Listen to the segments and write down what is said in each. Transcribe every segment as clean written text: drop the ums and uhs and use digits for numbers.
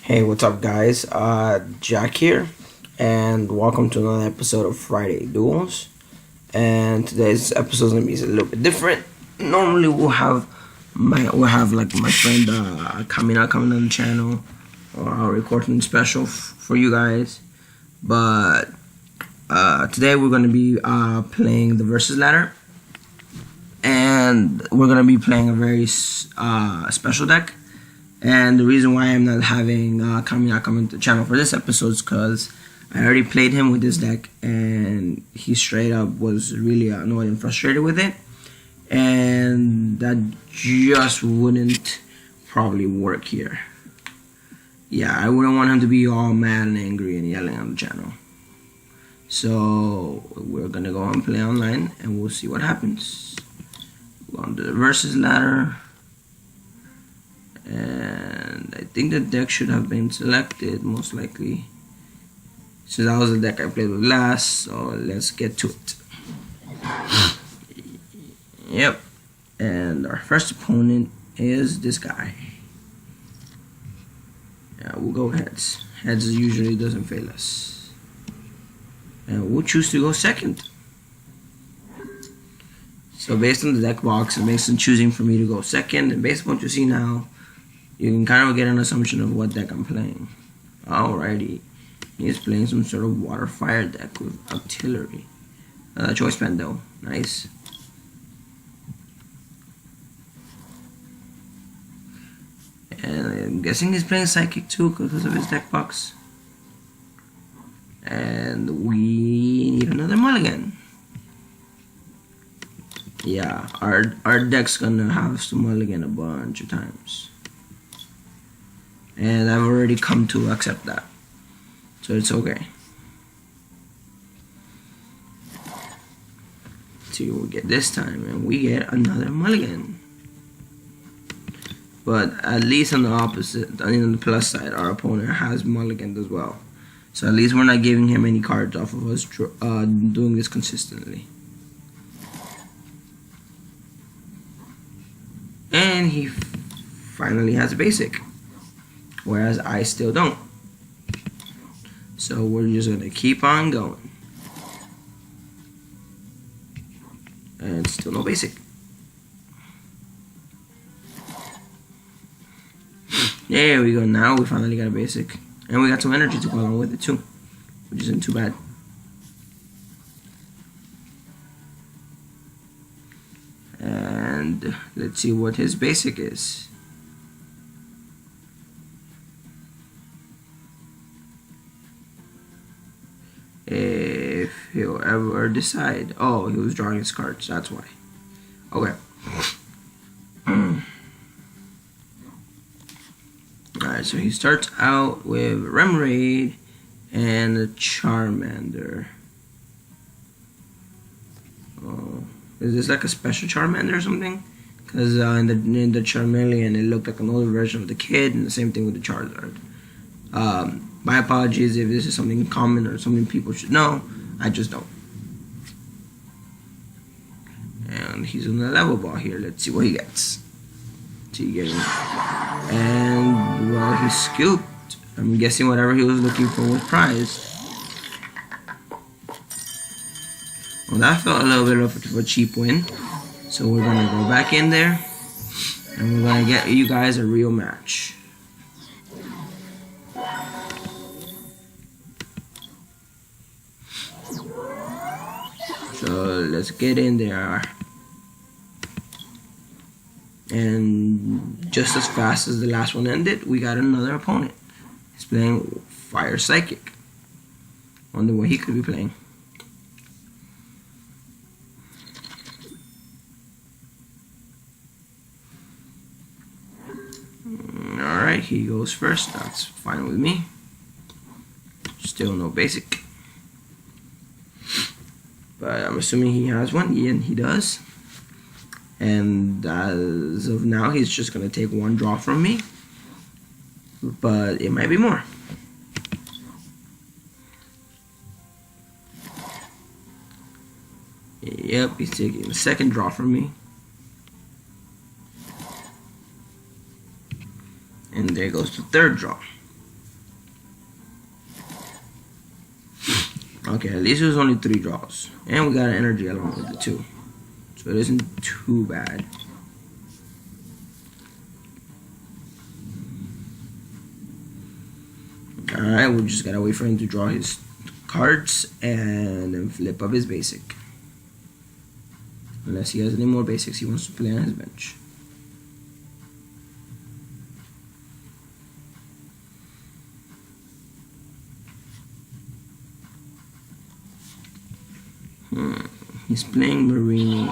Hey, what's up, guys? Jack here, and welcome to another episode of Friday Duels. And today's episode is gonna be a little bit different. Normally, we'll have like my friend coming on the channel, or I'll record something special for you guys. But today we're gonna be playing the versus ladder, and we're gonna be playing a very special deck. And the reason why I'm not having Kamina come to the channel for this episode is because I already played him with this deck, and he straight up was really annoyed and frustrated with it, and that just wouldn't probably work here. Yeah, I wouldn't want him to be all mad and angry and yelling on the channel. So we're gonna go and play online, and we'll see what happens. Go on to the versus ladder. And I think the deck should have been selected, most likely, since that was the deck I played with last. So let's get to it. Yep. And our first opponent is this guy. Yeah, we'll go heads. Heads usually doesn't fail us. And we'll choose to go second. So based on the deck box, it makes them choosing for me to go second. And based on what you see now, you can kind of get an assumption of what deck I'm playing. Alrighty. He's playing some sort of water fire deck with artillery. Choice pen though. Nice. And I'm guessing he's playing psychic too because of his deck box. And we need another mulligan. Yeah, our deck's gonna have to mulligan a bunch of times. And I've already come to accept that, so it's okay. Let's see what we get this time, and we get another mulligan. But at least on the opposite, on the plus side, our opponent has mulliganed as well. So at least we're not giving him any cards off of us doing this consistently. And he finally has a basic, whereas I still don't. So we're just gonna keep on going. And still no basic. There we go, now we finally got a basic. And we got some energy to go along with it too, which isn't too bad. And let's see what his basic is. If he'll ever decide. Oh, he was drawing his cards, that's why. Okay. Alright, so he starts out with Remoraid and a Charmander. Oh, is this like a special Charmander or something? Because in the Charmeleon, it looked like an older version of the kid, and the same thing with the Charizard. My apologies if this is something common or something people should know. I just don't. And he's on the level ball here. Let's see what he gets. And well, he scooped. I'm guessing whatever he was looking for was prized. Well, that felt a little bit of a cheap win. So we're gonna go back in there, and we're gonna get you guys a real match. So let's get in there. And just as fast as the last one ended, we got another opponent. He's playing Fire Psychic. Wonder what he could be playing. Alright, he goes first. That's fine with me. Still no basic. But I'm assuming he has one. Yeah, and he does. And as of now, he's just going to take one draw from me. But it might be more. Yep, he's taking the second draw from me. And there goes the third draw. Okay, at least it was only 3 draws. And we got an energy along with it too. So it isn't too bad. Alright, we just gotta wait for him to draw his cards and then flip up his basic. Unless he has any more basics he wants to play on his bench. He's playing Marini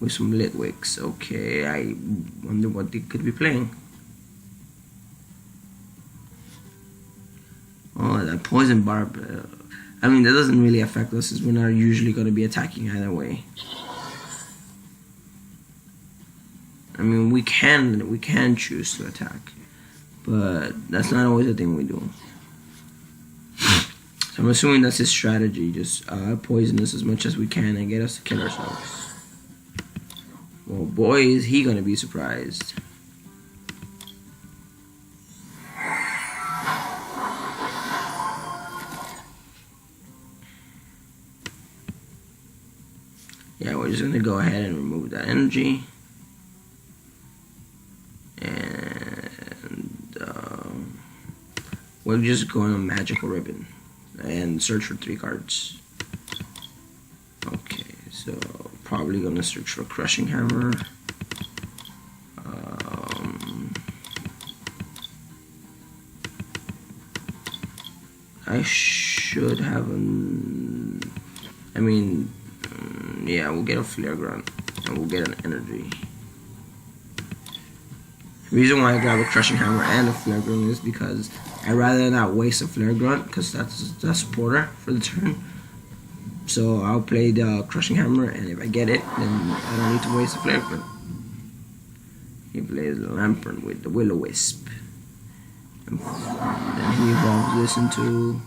with some Litwicks. Okay, I wonder what they could be playing. Oh, that Poison Barb. I mean, that doesn't really affect us, as we're not usually going to be attacking either way. I mean, we can choose to attack, but that's not always the thing we do. So I'm assuming that's his strategy, just poison us as much as we can and get us to kill ourselves. Well, boy, is he gonna be surprised. Yeah, we're just gonna go ahead and remove that energy. And we're just going on Magical Ribbon and search for 3 cards. Okay, so probably gonna search for Crushing Hammer. I should have yeah, we'll get a Flare Grunt and we'll get an energy. The reason why I grab a Crushing Hammer and a Flare Grunt is because I'd rather not waste a Flare Grunt, because that's a supporter for the turn. So I'll play the Crushing Hammer, and if I get it, then I don't need to waste a Flare Grunt. He plays the Lampern with the Will-O-Wisp. And then he evolves this into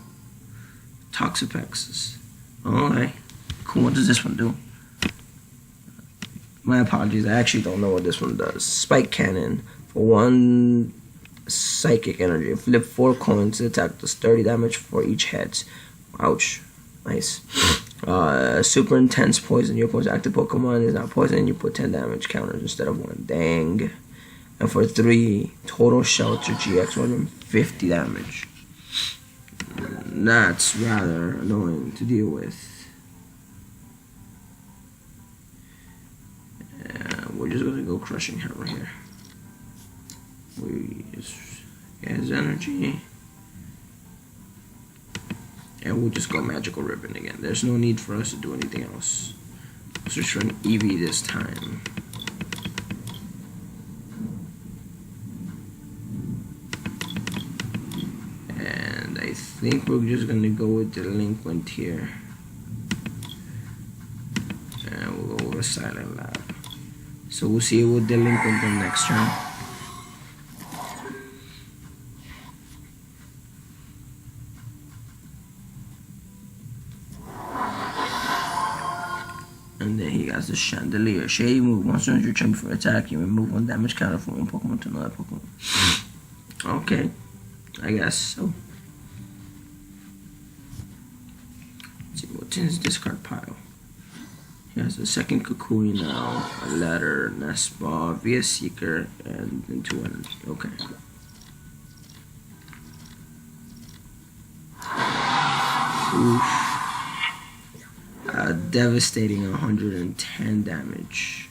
Toxapex. Okay, cool. What does this one do? My apologies, I actually don't know what this one does. Spike Cannon. For 1 psychic energy. Flip 4 coins to attack, does 30 damage for each head. Ouch. Nice. Super intense poison. Your opponent's active Pokemon is not poison. You put 10 damage counters instead of 1. Dang. And for 3, total shelter GX 150 damage. That's rather annoying to deal with. We're just gonna go Crushing Hammer here. We just get his energy. And we'll just go Magical Ribbon again. There's no need for us to do anything else. Let's search for an Eevee this time. And I think we're just gonna go with Delinquent here. And we'll go with Silent Lab. So we'll see what Delinquent the next turn. And then he has the Chandelier. Shady move. Once you turn before attack, you remove 1 damage counter from 1 Pokemon to another Pokemon. Okay, I guess so. Let's see what's in his discard pile. He has a second Kukui now, a Ladder, Nest Ball, VS Seeker, and then 2 energy. Okay. Oof. Devastating 110 damage.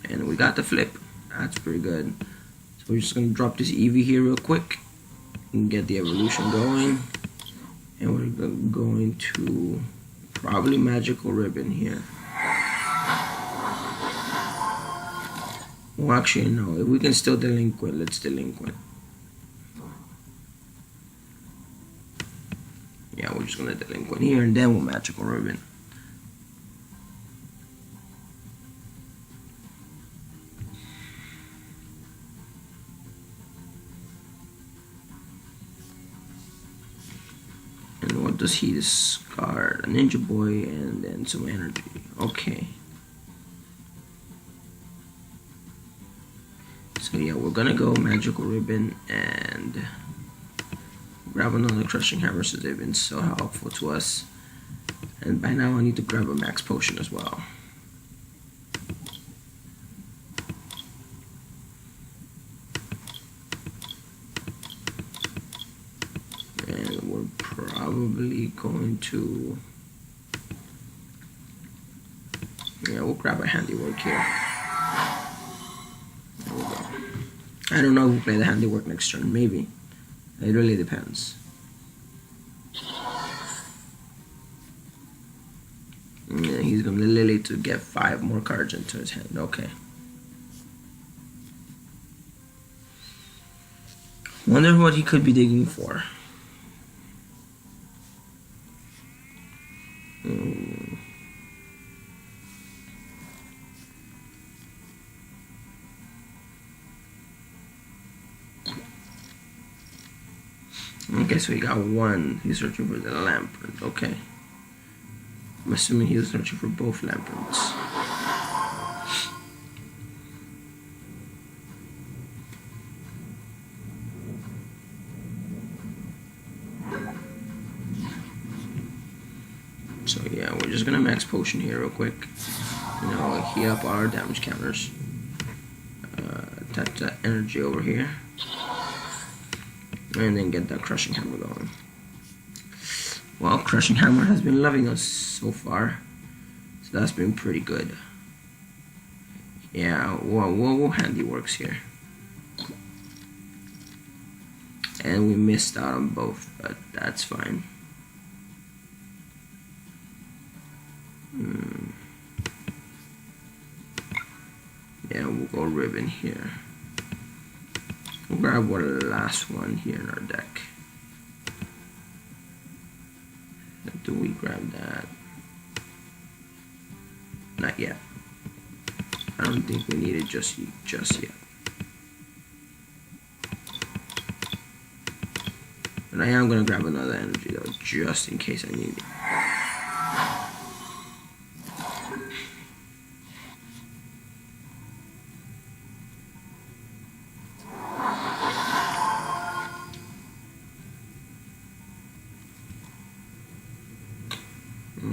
And we got the flip. That's pretty good. So we're just gonna drop this Eevee here real quick and get the evolution going. And we're going to probably Magical Ribbon here. Well, actually, no. If we can still Delinquent, let's Delinquent. Yeah, we're just gonna Delinquent here, and then we'll Magical Ribbon. And what does he discard? A Ninja Boy and then some energy. Okay. So yeah, we're gonna go Magical Ribbon, and grab another crushing hammer since they've been so helpful to us. And by now I need to grab a max potion as well. And we're probably going to... yeah, we'll grab a handiwork here. There we go. I don't know if we'll play the handiwork next turn, maybe. It really depends. Yeah, he's gonna Lily to get 5 more cards into his hand. Okay. Wonder what he could be digging for. Okay, so he got 1. He's searching for the lantern. Okay. I'm assuming he was searching for both lanterns. So yeah, we're just gonna max potion here real quick. You know, heal up our damage counters. Attach that energy over here. And then get that crushing hammer going. Well, crushing hammer has been loving us so far, so that's been pretty good. Yeah, we'll handiworks here, and we missed out on both, but that's fine. Yeah, we'll go ribbon here. We'll grab one last one here in our deck. Do we grab that? Not yet. I don't think we need it just yet. But I am gonna grab another energy though, just in case I need it.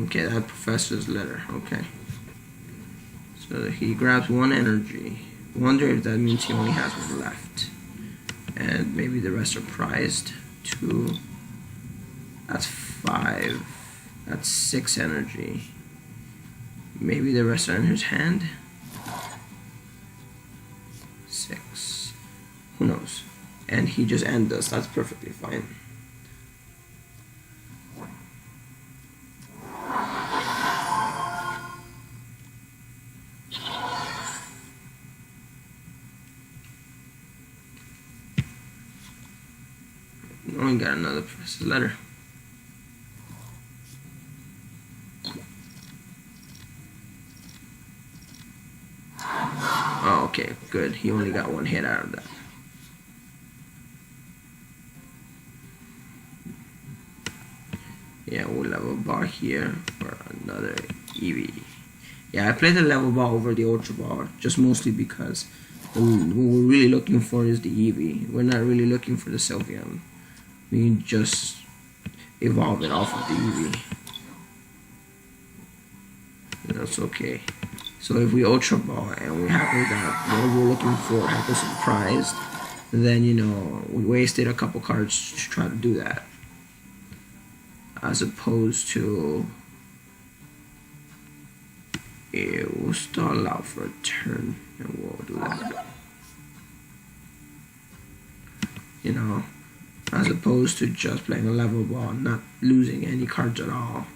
Okay, that professor's letter. Okay. So he grabs 1 energy. Wonder if that means he only has 1 left. And maybe the rest are prized. 2. That's 5. That's 6 energy. Maybe the rest are in his hand. 6. Who knows? And he just ends us. That's perfectly fine. Oh, we got another professor's letter. Oh, okay, good. He only got 1 hit out of that. Yeah, we'll level bar here for another Eevee. Yeah, I played the level ball over the Ultra Ball, just mostly because what we're really looking for is the Eevee. We're not really looking for the Sylveon. We can just evolve it off of the Eevee. That's okay. So if we Ultra Ball and we happen that what we're looking for happens surprised, then you know we wasted a couple cards to try to do that. As opposed to we'll stall out for a turn and we'll do that. You know, as opposed to just playing a level ball, not losing any cards at all.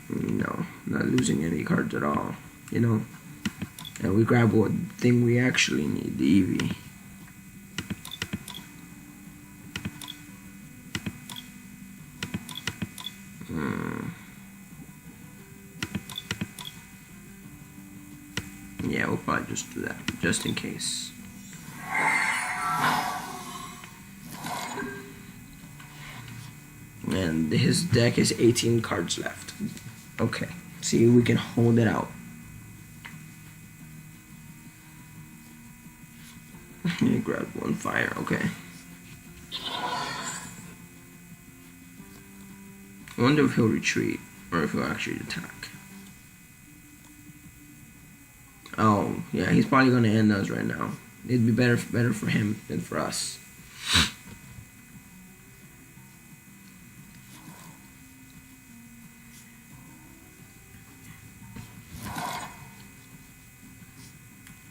No, not losing any cards at all. You know, and we grab what thing we actually need, the Eevee. Yeah, we'll probably just do that, just in case. And his deck is 18 cards left. Okay, see, we can hold it out. He grabbed one fire, okay. I wonder if he'll retreat or if he'll actually attack. Oh, yeah, he's probably gonna end us right now. It'd be better for him than for us.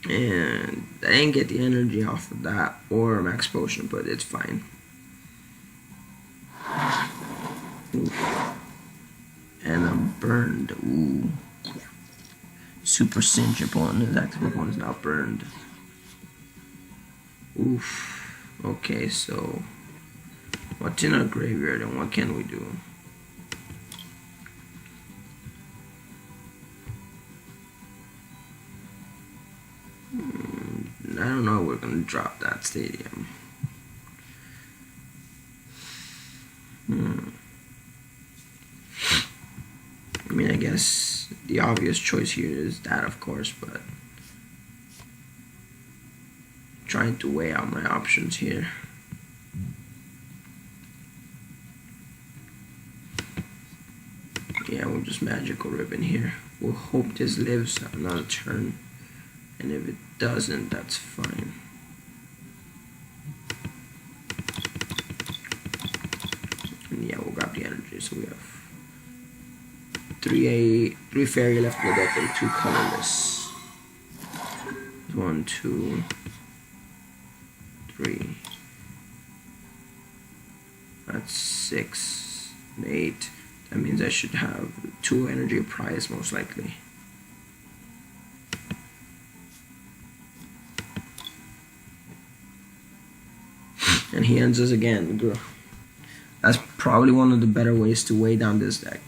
And I didn't get the energy off of that or max potion, but it's fine. Oof. And I'm burned. Ooh. Super Cinch opponent. His active Pokemon is now burned. Oof. Okay, so what's in our graveyard and what can we do? I don't know. We're gonna drop that stadium. I mean, I guess the obvious choice here is that, of course, but trying to weigh out my options here. Yeah, we'll just Magical Ribbon here. We'll hope this lives another turn, and if it doesn't, that's fine. And yeah, we'll grab the energy, so we have three fairy left in the deck and 2 colorless. 1, 2, 3. That's 6 and 8. That means I should have 2 energy prize most likely. And he ends us again. That's probably one of the better ways to weigh down this deck.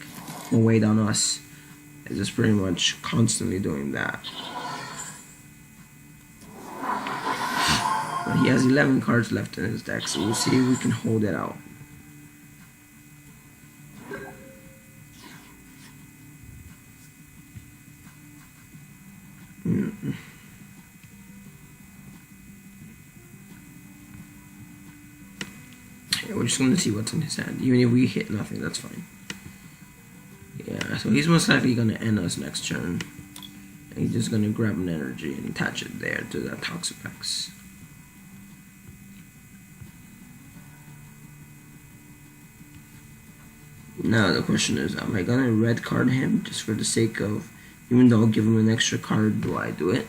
Or weigh down us. It's just pretty much constantly doing that. But he has 11 cards left in his deck, so we'll see if we can hold it out. Yeah, we're just going to see what's in his hand. Even if we hit nothing, that's fine. Yeah, so he's most likely going to end us next turn. And he's just going to grab an energy and attach it there to that Toxapex. Now the question is, am I going to red card him just for the sake of, even though I'll give him an extra card, do I do it?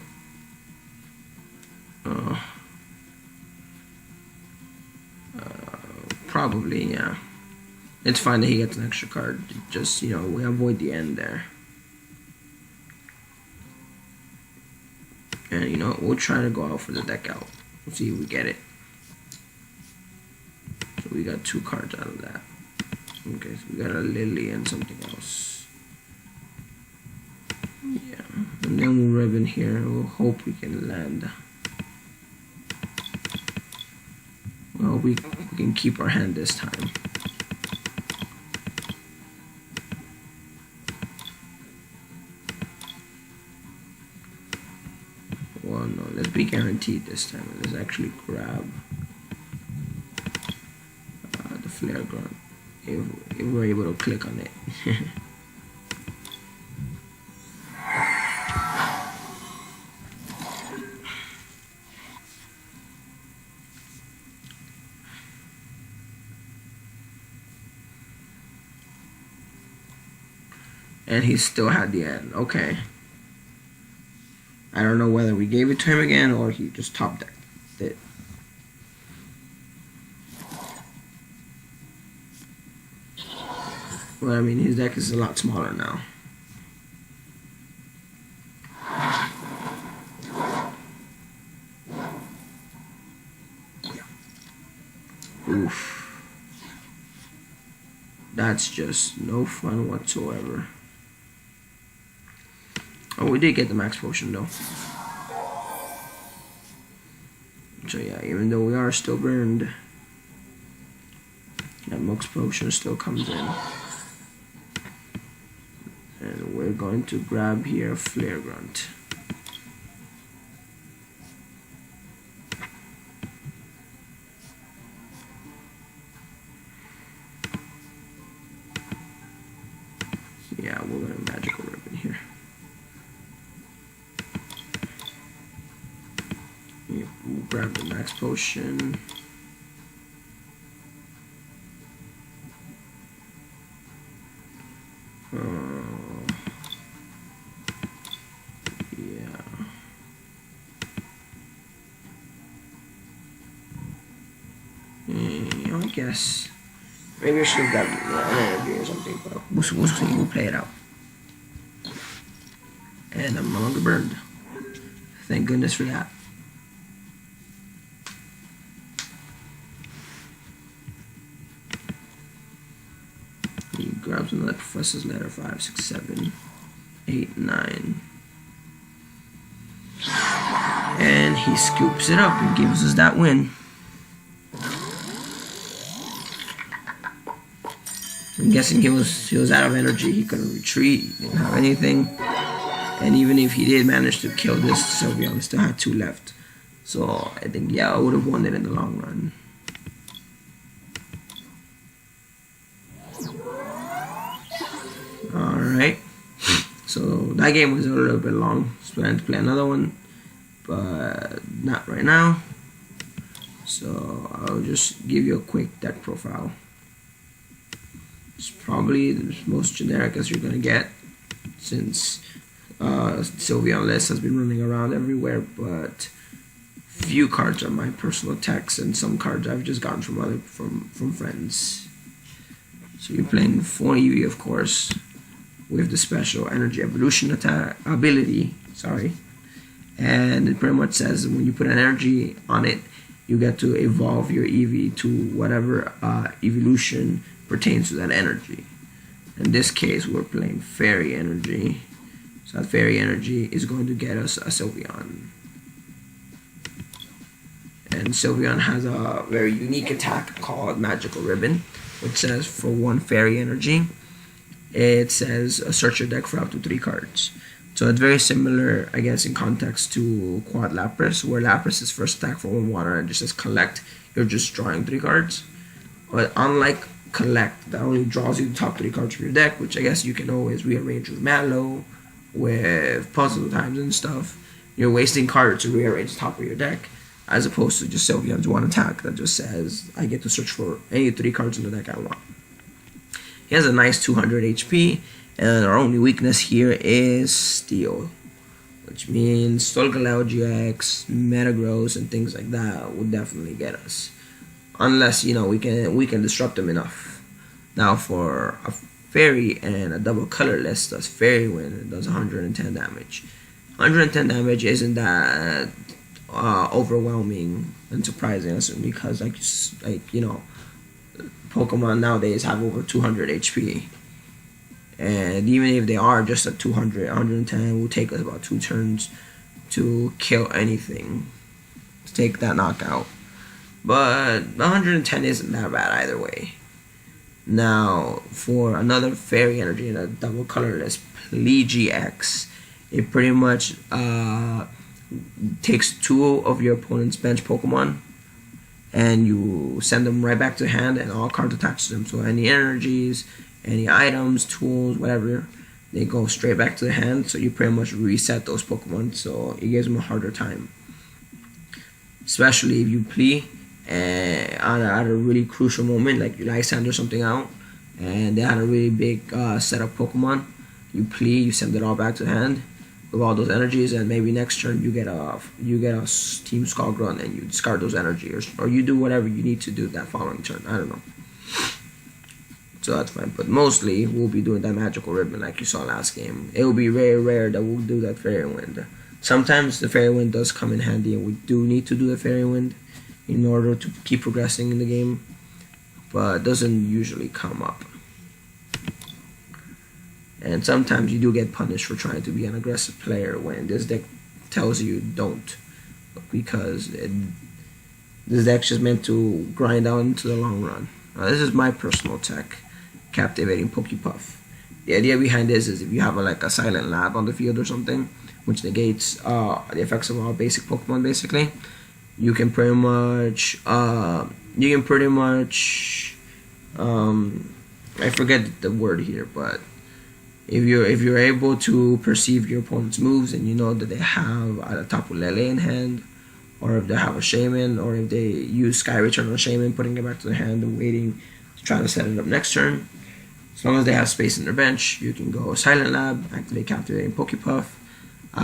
Probably, yeah. It's fine that he gets an extra card. Just, you know, we avoid the end there. And, you know, we'll try to go out for the deck out. We'll see if we get it. So we got 2 cards out of that. Okay, so we got a Lily and something else. Yeah. And then we'll ribbon here. We'll hope we can land. Well, we can keep our hand this time. Well, no, let's be guaranteed this time. Let's actually grab the Flare Grunt if we're able to click on it. And he still had the end. Okay. I don't know whether we gave it to him again or he just top decked it. Well, I mean, his deck is a lot smaller now. Oof. That's just no fun whatsoever. Oh, we did get the max potion though. So yeah, even though we are still burned, that max potion still comes in. And we're going to grab here Flare Grunt. grab the max potion. Yeah. I guess maybe I should have gotten an energy or something, but we'll see. We'll play it out. And I'm no longer burned. Thank goodness for that. He grabs another professor's letter. 5, 6, 7, 8, 9. And he scoops it up and gives us that win. I'm guessing he was out of energy. He couldn't retreat. He didn't have anything. And even if he did manage to kill this Sylveon, still had 2 left. So I think, yeah, I would have won it in the long run. Alright. So that game was a little bit long. So planning to play another one, but not right now. So I'll just give you a quick deck profile. It's probably the most generic as you're gonna get, since Sylveon list has been running around everywhere, but few cards are my personal techs, and some cards I've just gotten from friends. So you're playing 4 Eevee, of course, with the special energy evolution ability. And it pretty much says when you put an energy on it, you get to evolve your Eevee to whatever evolution pertains to that energy. In this case, we're playing Fairy Energy. So that Fairy Energy is going to get us a Sylveon. And Sylveon has a very unique attack called Magical Ribbon, which says for 1 Fairy Energy, it says search your deck for up to 3 cards. So it's very similar, I guess, in context to Quad Lapras, where Lapras' first attack for 1 water and just says collect. You're just drawing 3 cards. But unlike collect, that only draws you the top 3 cards from your deck, which I guess you can always rearrange with Mallow, with puzzle times and stuff. You're wasting cards to rearrange the top of your deck, as opposed to just Sylveon's 1 attack that just says I get to search for any 3 cards in the deck I want. He has a nice 200 HP, and our only weakness here is Steel, which means Solgaleo GX, Metagross, and things like that would definitely get us, unless we can disrupt them enough. Now for a Fairy and a double colorless, does Fairy Wind, it does 110 damage. 110 damage isn't that overwhelming and surprising, because Pokemon nowadays have over 200 HP, and even if they are just at 200, 110, it will take us about 2 turns to kill anything, to take that knockout. But 110 isn't that bad either way. Now for another Fairy Energy and a double colorless GX, it pretty much takes 2 of your opponent's bench Pokemon, and you send them right back to hand, and all cards attached to them. So any energies, any items, tools, whatever, they go straight back to the hand. So you pretty much reset those Pokemon, so it gives them a harder time. Especially if you play at a really crucial moment, like you Lysander something out, and they had a really big set of Pokemon. You play, you send it all back to hand with all those energies, and maybe next turn you get a Team Skullgrunt and you discard those energies, or you do whatever you need to do that following turn. I don't know. So that's fine, but mostly we'll be doing that Magical Ribbon like you saw last game. It will be very rare that we'll do that Fairy Wind. Sometimes the Fairy Wind does come in handy, and we do need to do the Fairy Wind in order to keep progressing in the game, but it doesn't usually come up. And sometimes you do get punished for trying to be an aggressive player when this deck tells you don't, because this deck's just meant to grind out into the long run. Now, this is my personal tech, Captivating Pokepuff. The idea behind this is if you have a silent lab on the field or something, which negates the effects of all basic Pokemon, basically, you can pretty much I forget the word here, but if you're able to perceive your opponent's moves, and you know that they have a Tapu Lele in hand, or if they have a Shaman, or if they use Sky Return on a Shaman, putting it back to their hand and waiting to try to set it up next turn. As long as they have space in their bench, you can go Silent Lab, activate Captivating Pokepuff.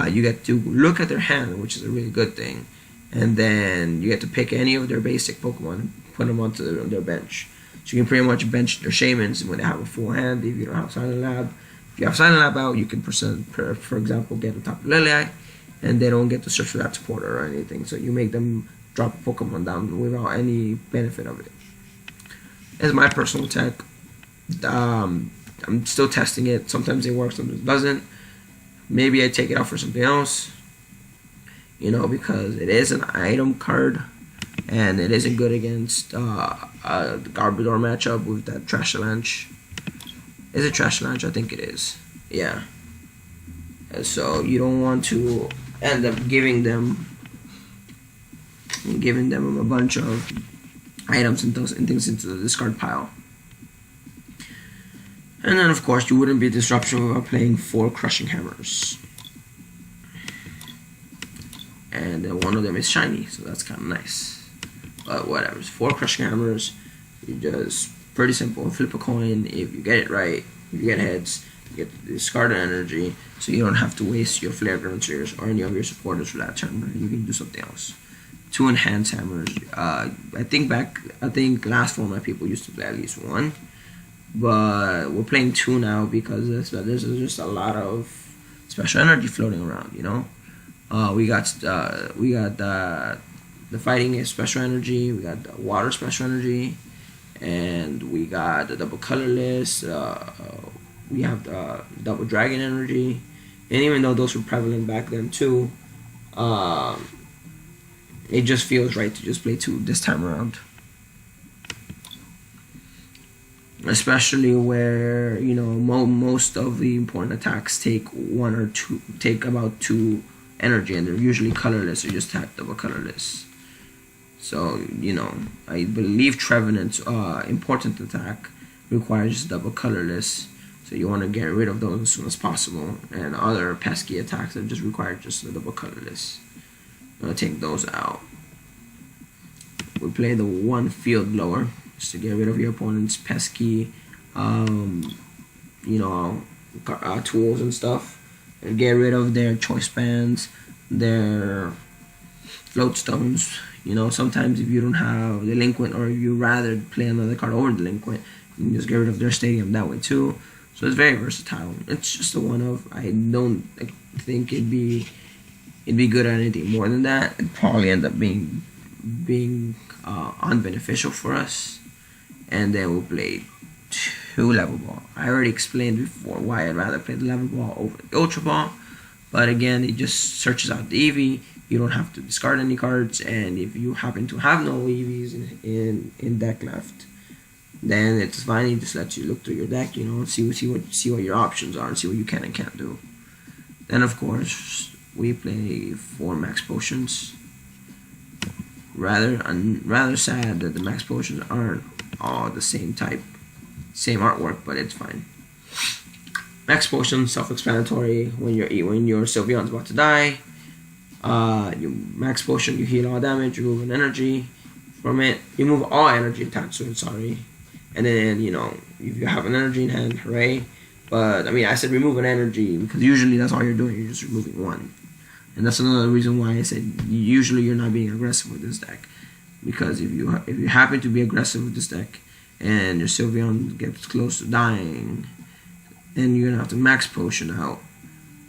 You get to look at their hand, which is a really good thing, and then you get to pick any of their basic Pokemon and put them onto their bench. So you can pretty much bench their Shamans when they have a full hand. If you don't have Silent Lab, if you have Silent Lab out, you can, for example, get a Tapu Lele, and they don't get to search for that supporter or anything. So you make them drop a Pokemon down without any benefit of it. As my personal tech, I'm still testing it. Sometimes it works, sometimes it doesn't. Maybe I take it out for something else, because it is an item card, and it isn't good against the Garbodor matchup with that Trashalanche. Is it Trashalanche? I think it is. Yeah. And so you don't want to end up giving them a bunch of items and things into the discard pile. And then, of course, you wouldn't be disruption without playing 4 Crushing Hammers. And then one of them is shiny, so that's kind of nice. But whatever, 4 Crushing Hammers. You just, pretty simple, flip a coin. If you get it right, if you get heads, you get to discard an energy, so you don't have to waste your Flare Grimseers or any of your supporters for that turn. You can do something else. 2 Enhance Hammers. I think last format people used to play at least 1. But we're playing 2 now because there's just a lot of special energy floating around. We got the fighting special energy, we got the water special energy, and we got the double colorless. We have the double dragon energy, and even though those were prevalent back then too, it just feels right to just play 2 this time around. Especially where most of the important attacks take about 2 energy, and they're usually colorless, so you just attack double colorless. So I believe Trevenant's important attack requires just double colorless, so you want to get rid of those as soon as possible. And other pesky attacks that just require just a double colorless, I'm gonna take those out. We play the 1 Field Blower, to get rid of your opponent's pesky, tools and stuff, and get rid of their choice bands, their float stones. Sometimes if you don't have Delinquent, or if you rather play another card over Delinquent, you can just get rid of their stadium that way too. So it's very versatile. It's just a one-of. I don't think it'd be good at anything more than that. It'd probably end up being unbeneficial for us. And then we'll play 2 Level Ball. I already explained before why I'd rather play the Level Ball over the Ultra Ball. But again, it just searches out the Eevee. You don't have to discard any cards. And if you happen to have no Eevees in deck left, then it's fine. It just lets you look through your deck, see what your options are and see what you can and can't do. Then, of course, we play 4 Max Potions. Rather sad that the Max Potions aren't all the same same artwork, but it's fine. Max Potion, self-explanatory. When your Sylveon's about to die, you Max Potion, you heal all damage, remove an energy from it. You remove all energy attached to it, sorry. And then, if you have an energy in hand, hooray. But, I said remove an energy because usually that's all you're doing. You're just removing 1. And that's another reason why I said usually you're not being aggressive with this deck. Because if you happen to be aggressive with this deck and your Sylveon gets close to dying, then you're going to have to Max Potion out.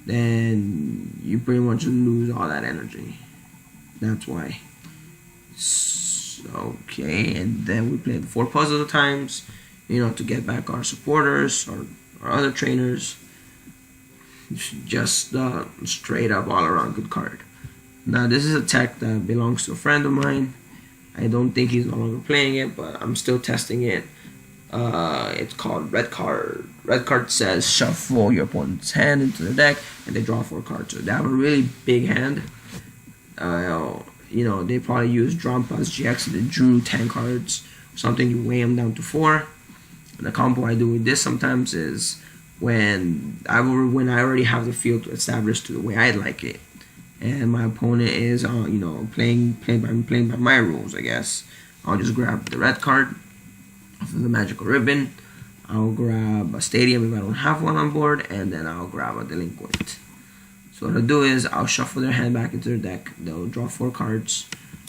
Then you pretty much lose all that energy. That's why. Okay, and then we play the 4 puzzle times, to get back our supporters or other trainers. Just straight up all around good card. Now this is a tech that belongs to a friend of mine. I don't think he's no longer playing it, but I'm still testing it. It's called Red Card. Red Card says shuffle your opponent's hand into the deck and they draw 4 cards. So they have a really big hand. They probably use Drawn Plus GX and they drew 10 cards. Something, you weigh them down to 4. And the combo I do with this sometimes is when I already have the field established to the way I like it, and my opponent is playing by my rules, I guess, I'll just grab the red card off of the magical ribbon. I'll grab a stadium if I don't have one on board, and then I'll grab a delinquent. So what I'll do is I'll shuffle their hand back into their deck. They'll draw 4 cards.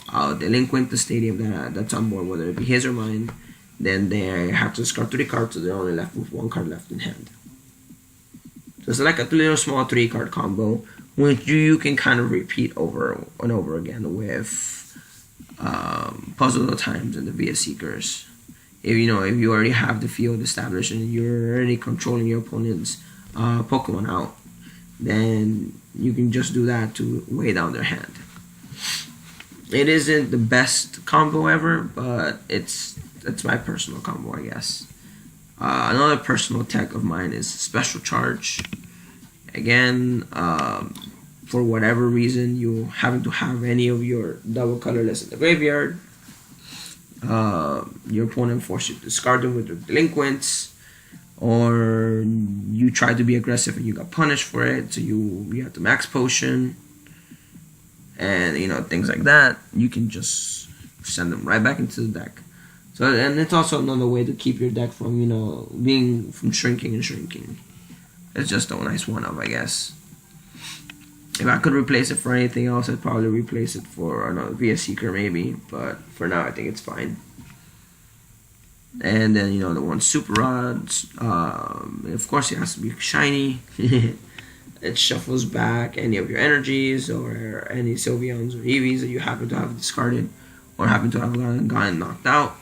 I'll delinquent the stadium that's on board, whether it be his or mine. Then they have to discard 3 cards, so they're only left with 1 card left in hand. So it's like a little small 3-card combo, which you can kind of repeat over and over again with Puzzle of Times and the VS Seekers. If you already have the field established and you're already controlling your opponent's Pokemon out, then you can just do that to weigh down their hand. It isn't the best combo ever, but it's my personal combo, I guess. Another personal tech of mine is Special Charge. Again, for whatever reason you happen to have any of your double colorless in the graveyard, your opponent forces you to discard them with their delinquents, or you try to be aggressive and you got punished for it, so you have to max potion, and things like that. You can just send them right back into the deck. So, and it's also another way to keep your deck from from shrinking and shrinking. It's just a nice one-up, I guess. If I could replace it for anything else, I'd probably replace it for another VS Seeker maybe, but for now I think it's fine. And then the one Super Rods, of course it has to be shiny. It shuffles back any of your energies or any Sylveons or Eevees that you happen to have discarded or happen to have gotten knocked out.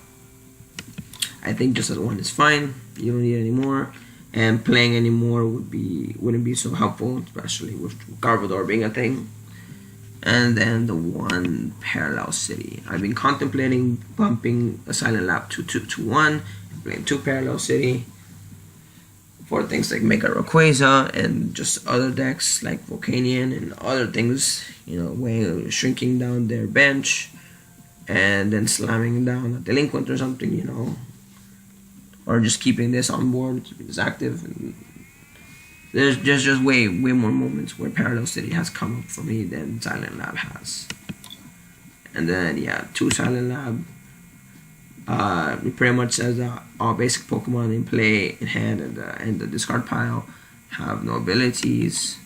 I think just as one is fine. You don't need any more, and playing any more wouldn't be so helpful, especially with Garbodor being a thing. And then the one Parallel City. I've been contemplating bumping a Silent Lab to 1, playing 2 Parallel City for things like Mega Rayquaza and just other decks like Volcanion and other things, shrinking down their bench and then slamming down a delinquent or something, or just keeping this on board, keeping this active. And there's just way more moments where Parallel City has come up for me than Silent Lab has. And then 2 Silent Lab. It pretty much says that all basic Pokemon in play, in hand, and the discard pile have no abilities.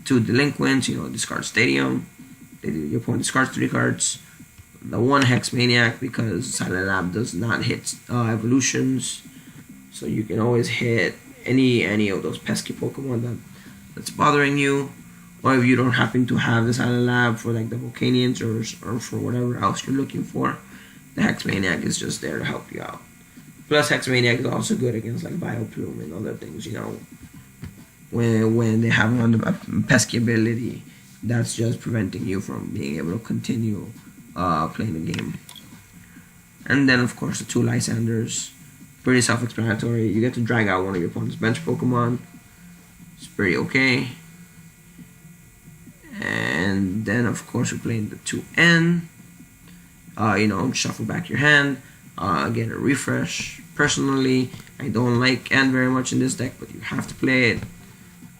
2 delinquents, discard Stadium. Your opponent discards 3 cards. The 1 Hex Maniac, because Silent Lab does not hit evolutions, so you can always hit any of those pesky Pokemon that's bothering you. Or if you don't happen to have the Silent Lab for like the Volcanions or for whatever else you're looking for, the Hex Maniac is just there to help you out. Plus, Hex Maniac is also good against like Vileplume and other things, when they have a pesky ability that's just preventing you from being able to continue playing the game. And then of course the 2 Lysanders, pretty self-explanatory. You get to drag out one of your opponent's bench Pokemon. It's pretty okay. And then of course we're playing the 2N. Shuffle back your hand, get a refresh. Personally, I don't like N very much in this deck, but you have to play it.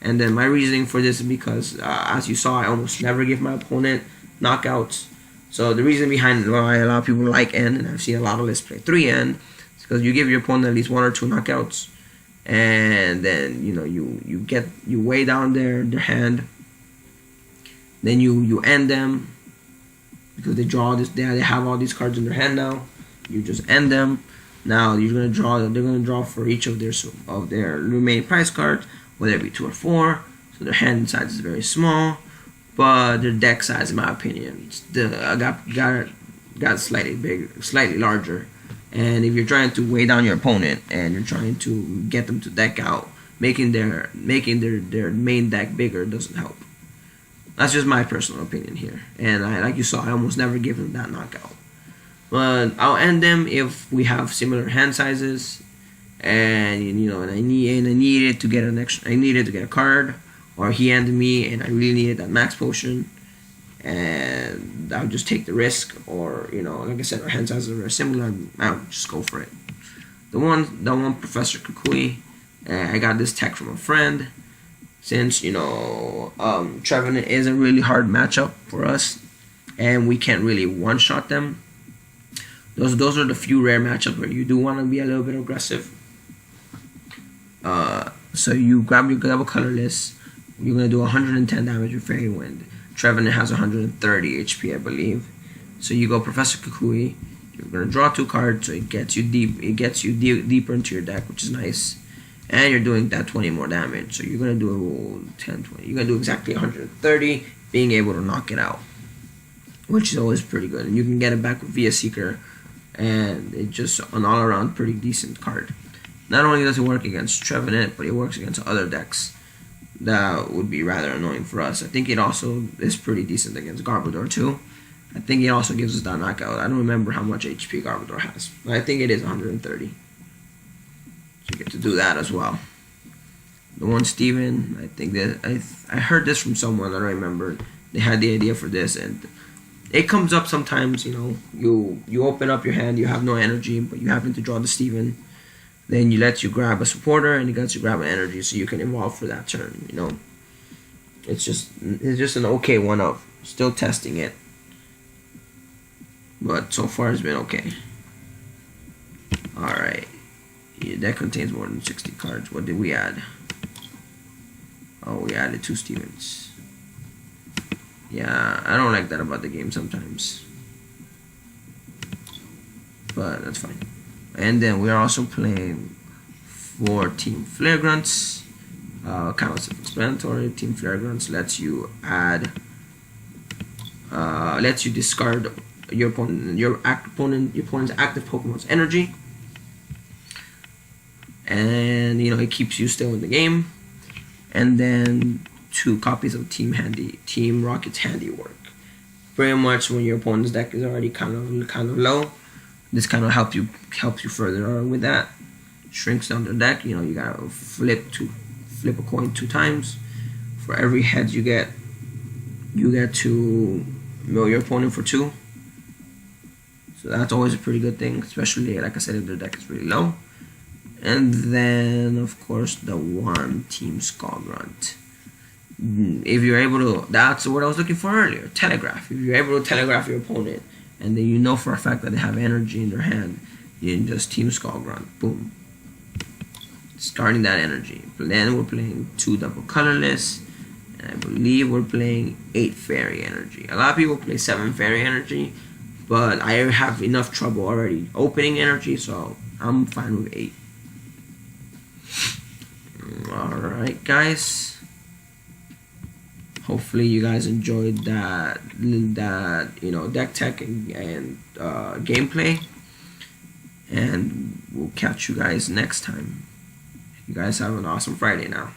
And then my reasoning for this is because, as you saw, I almost never give my opponent knockouts. So the reason behind why a lot of people like N, and I've seen a lot of lists play 3N, is because you give your opponent at least 1 or 2 knockouts, and then you weigh down their hand. Then you end them because they draw this. They have all these cards in their hand now. You just end them. Now you're gonna draw. They're gonna draw for each of their remaining prize cards, whether it be 2 or 4. So their hand size is very small. But their deck size, in my opinion, got slightly bigger, slightly larger. And if you're trying to weigh down your opponent and you're trying to get them to deck out, making their main deck bigger doesn't help. That's just my personal opinion here. And like you saw, I almost never give them that knockout. But I'll end them if we have similar hand sizes, and and I needed to get a card. Or he ended me and I really needed that max potion, and I would just take the risk. Or like I said, our hand sizes are very similar. I would just go for it. The one Professor Kukui, I got this tech from a friend, since Trevenant is a really hard matchup for us, and we can't really one-shot them. Those are the few rare matchups where you do want to be a little bit aggressive. So you grab your double colorless. You're gonna do 110 damage with Fairy Wind. Trevenant has 130 HP, I believe. So you go Professor Kukui. You're gonna draw 2 cards, so it gets you deep. It gets you deeper into your deck, which is nice. And you're doing that 20 more damage. So you're gonna do 10, 20. You're gonna do exactly 130, being able to knock it out, which is always pretty good. And you can get it back with Via Seeker, and it's just an all-around pretty decent card. Not only does it work against Trevenant, but it works against other decks that would be rather annoying for us. I think it also is pretty decent against Garbodor too. I think it also gives us that knockout. I don't remember how much HP Garbodor has, but I think it is 130. So you get to do that as well. The one Steven, I think that I heard this from someone, I don't remember. They had the idea for this, and it comes up sometimes. You open up your hand, you have no energy, but you happen to draw the Steven. Then you let you grab a supporter, and it lets you grab an energy, so you can evolve for that turn. It's just an okay one up. Still testing it, but so far it's been okay. All right, yeah, that contains more than 60 cards. What did we add? Oh, we added 2 Stevens. Yeah, I don't like that about the game sometimes, but that's fine. And then we are also playing for Team Flare Grunts. Kind of self-explanatory. Team Flare Grunts lets you discard your opponent's active Pokemon's energy, and it keeps you still in the game. And then 2 copies of Team Rocket's Handiwork. Pretty much when your opponent's deck is already kind of low, this kind of helps you further with that. Shrinks down the deck. You gotta flip a coin 2 times. For every heads you get to mill your opponent for 2. So that's always a pretty good thing, especially like I said if their deck is really low. And then of course the one Team Skull Grunt. If you're able to, that's what I was looking for earlier. Telegraph. If you're able to telegraph your opponent, and then for a fact that they have energy in their hand, you can just Team Skull Grunt. Boom. Discarding that energy. Then we're playing 2 double colorless, and I believe we're playing 8 fairy energy. A lot of people play 7 fairy energy, but I have enough trouble already opening energy, so I'm fine with 8. Alright guys, hopefully you guys enjoyed that deck tech and gameplay, and we'll catch you guys next time. You guys have an awesome Friday now.